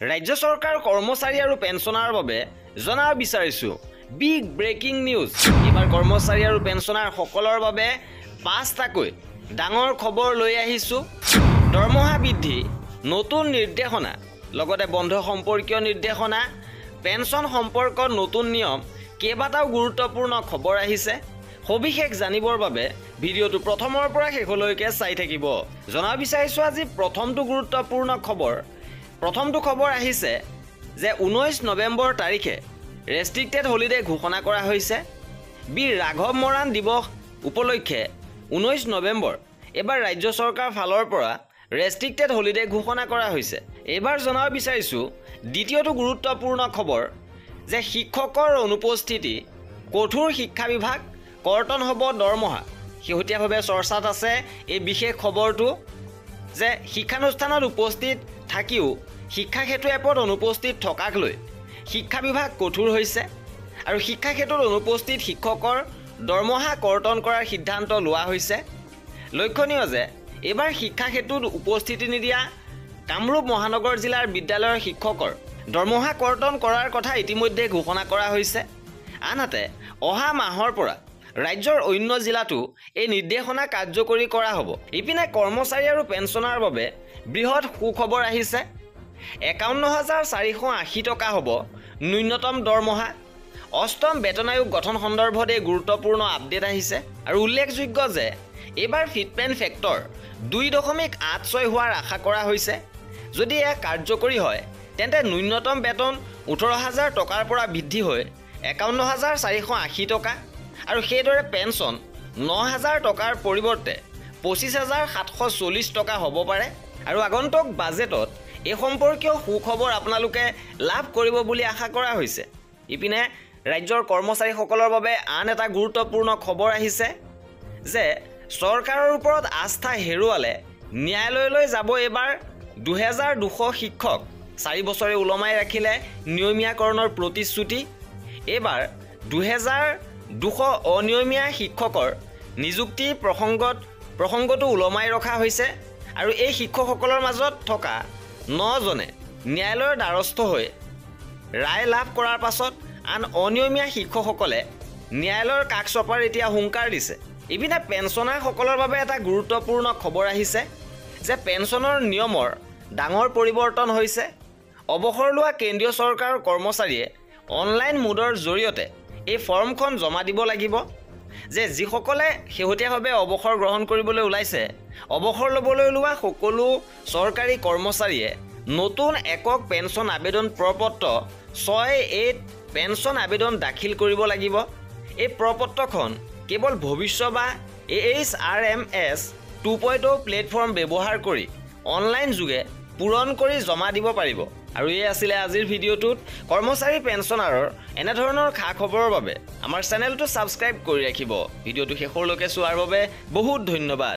ৰাজ্য চৰকাৰ কৰ্মচাৰী আৰু পেঞ্চনাৰ বাবে জনাব বিচাৰিছো বিগ ব্ৰেকিং নিউজ। এবাৰ কৰ্মচাৰী আৰু পেঞ্চনাৰ সকলৰ বাবে 5টাকৈ ডাঙৰ খবৰ লৈ আহিছো। দৰমহা বৃদ্ধি, নতুন নিৰ্দেশনা, লগতে বন্ধ সম্পৰ্কীয় নিৰ্দেশনা, পেঞ্চন সম্পৰ্কত নতুন নিয়ম, কেইবাটাও গুৰুত্বপূৰ্ণ খবৰ আহিছে। সবিশেষ জানিবৰ বাবে ভিডিঅ'টো প্ৰথমৰ পৰা শেষলৈকে চাই থাকিব। জনাব বিচাৰিছো আজি প্ৰথমটো গুৰুত্বপূৰ্ণ খবৰ। প্ৰথমটো খবৰ আহিছে যে 19 নৱেম্বৰ তাৰিখে ৰেষ্ট্ৰিক্টেড হলিডে ঘোষণা কৰা হৈছে। বীৰ ৰাঘৱ মৰাণ দিৱস উপলক্ষে 19 নৱেম্বৰ এবাৰ ৰাজ্য চৰকাৰ ফালৰ পৰা ৰেষ্ট্ৰিক্টেড হলিডে ঘোষণা কৰা হৈছে। এবাৰ জনাব বিচাৰিছো দ্বিতীয়টো গুৰুত্বপূৰ্ণ খবৰ যে শিক্ষকৰ অনুপস্থিতি, কঠোৰ শিক্ষা বিভাগ, কৰ্তন হ'ব দৰমহা। শেহতীয়াভাৱে চৰ্চাত আছে এই বিশেষ খবৰটো যে শিক্ষানুষ্ঠানত উপস্থিত থাকিও শিক্ষা সেতু এপত অনুপস্থিত থকাক লৈ শিক্ষা বিভাগ কঠোৰ হৈছে আৰু শিক্ষা ক্ষেত্ৰত অনুপস্থিত শিক্ষকৰ দৰমহা কৰ্তন কৰাৰ সিদ্ধান্ত লোৱা হৈছে। লক্ষণীয় যে এবাৰ শিক্ষা ক্ষেত্ৰত উপস্থিতি নিদিয়া কামৰূপ মহানগৰ জিলাৰ বিদ্যালয়ৰ শিক্ষকৰ দৰমহা কৰ্তন কৰাৰ কথা ইতিমধ্যে ঘোষণা কৰা হৈছে। আনহাতে অহা মাহৰ পৰা ৰাজ্যৰ অন্য জিলাতো এই নিৰ্দেশনা কাৰ্যকৰী কৰা হ'ব। ইপিনে কৰ্মচাৰী আৰু পেঞ্চনাৰ বাবে বৃহৎ সুখবৰ আহিছে। 51,480 টকা হ'ব ন্যূনতম দৰমহা। অষ্টম বেতন আয়োগ গঠন সন্দৰ্ভত এই গুৰুত্বপূৰ্ণ আপডেট আহিছে আৰু উল্লেখযোগ্য যে এইবাৰ ফিটমেণ্ট ফেক্টৰ 2.86 হোৱাৰ আশা কৰা হৈছে। যদি এয়া কাৰ্যকৰী হয় তেন্তে ন্যূনতম বেতন 18,000 টকাৰ পৰা বৃদ্ধি হৈ 51,480 টকা আৰু সেইদৰে পেঞ্চন 9,000 টকাৰ পৰিৱৰ্তে 25,740 টকা হ'ব পাৰে। আৰু আগন্তুক বাজেটত এই সম্পৰ্কীয় সুখবৰ আপোনালোকে লাভ কৰিব বুলি আশা কৰা হৈছে। ইপিনে ৰাজ্যৰ কৰ্মচাৰীসকলৰ বাবে আন এটা গুৰুত্বপূৰ্ণ খবৰ আহিছে যে চৰকাৰৰ ওপৰত আস্থা হেৰুৱালে ন্যায়ালয়লৈ যাব এবাৰ 2,200 শিক্ষক। 4 বছৰে ওলমাই ৰাখিলে নিয়মীয়াকৰণৰ প্ৰতিশ্ৰুতি। এইবাৰ 2,200 অনিয়মীয়া শিক্ষকৰ নিযুক্তি প্ৰসংগটো ওলমাই ৰখা হৈছে আৰু এই শিক্ষকসকলৰ মাজত থকা 9জনে ন্যায়ালয়ৰ দ্বাৰস্থ হৈ ৰায় লাভ কৰাৰ পাছত আন অনিয়মীয়া শিক্ষকসকলে ন্যায়ালয়ৰ কাষ চপাৰ এতিয়া হুংকাৰ দিছে। ইপিনে পেঞ্চনাৰসকলৰ বাবে এটা গুৰুত্বপূৰ্ণ খবৰ আহিছে যে পেঞ্চনৰ নিয়মৰ ডাঙৰ পৰিৱৰ্তন হৈছে। অৱসৰ লোৱা কেন্দ্ৰীয় চৰকাৰৰ কৰ্মচাৰীয়ে অনলাইন মোডৰ জৰিয়তে এই ফৰ্মখন জমা দিব লাগিব যে যিসকলে শেহতীয়াভাৱে অৱসৰ গ্ৰহণ কৰিবলৈ ওলাইছে, অৱসৰ ল'বলৈ ওলোৱা সকলো চৰকাৰী কৰ্মচাৰীয়ে নতুন একক পেঞ্চন আবেদন প্ৰপত্ৰ 6A পেঞ্চন আবেদন দাখিল কৰিব লাগিব। এই প্ৰপত্ৰখন কেৱল ভৱিষ্য বা AHRMS 2.0 প্লেটফৰ্ম ব্যৱহাৰ কৰি অনলাইন যোগে পূৰণ কৰি জমা দিব পাৰিব। আৰু এই আছিলে আজিৰ ভিডিঅ'টোত। কৰ্মচাৰী পেঞ্চনাৰৰ এনেধৰণৰ খা খবৰৰ বাবে আমাৰ চেনেলটো ছাবস্ক্ৰাইব কৰি ৰাখিব। ভিডিঅ'টো শেষলৈকে চোৱাৰ বাবে বহুত ধন্যবাদ।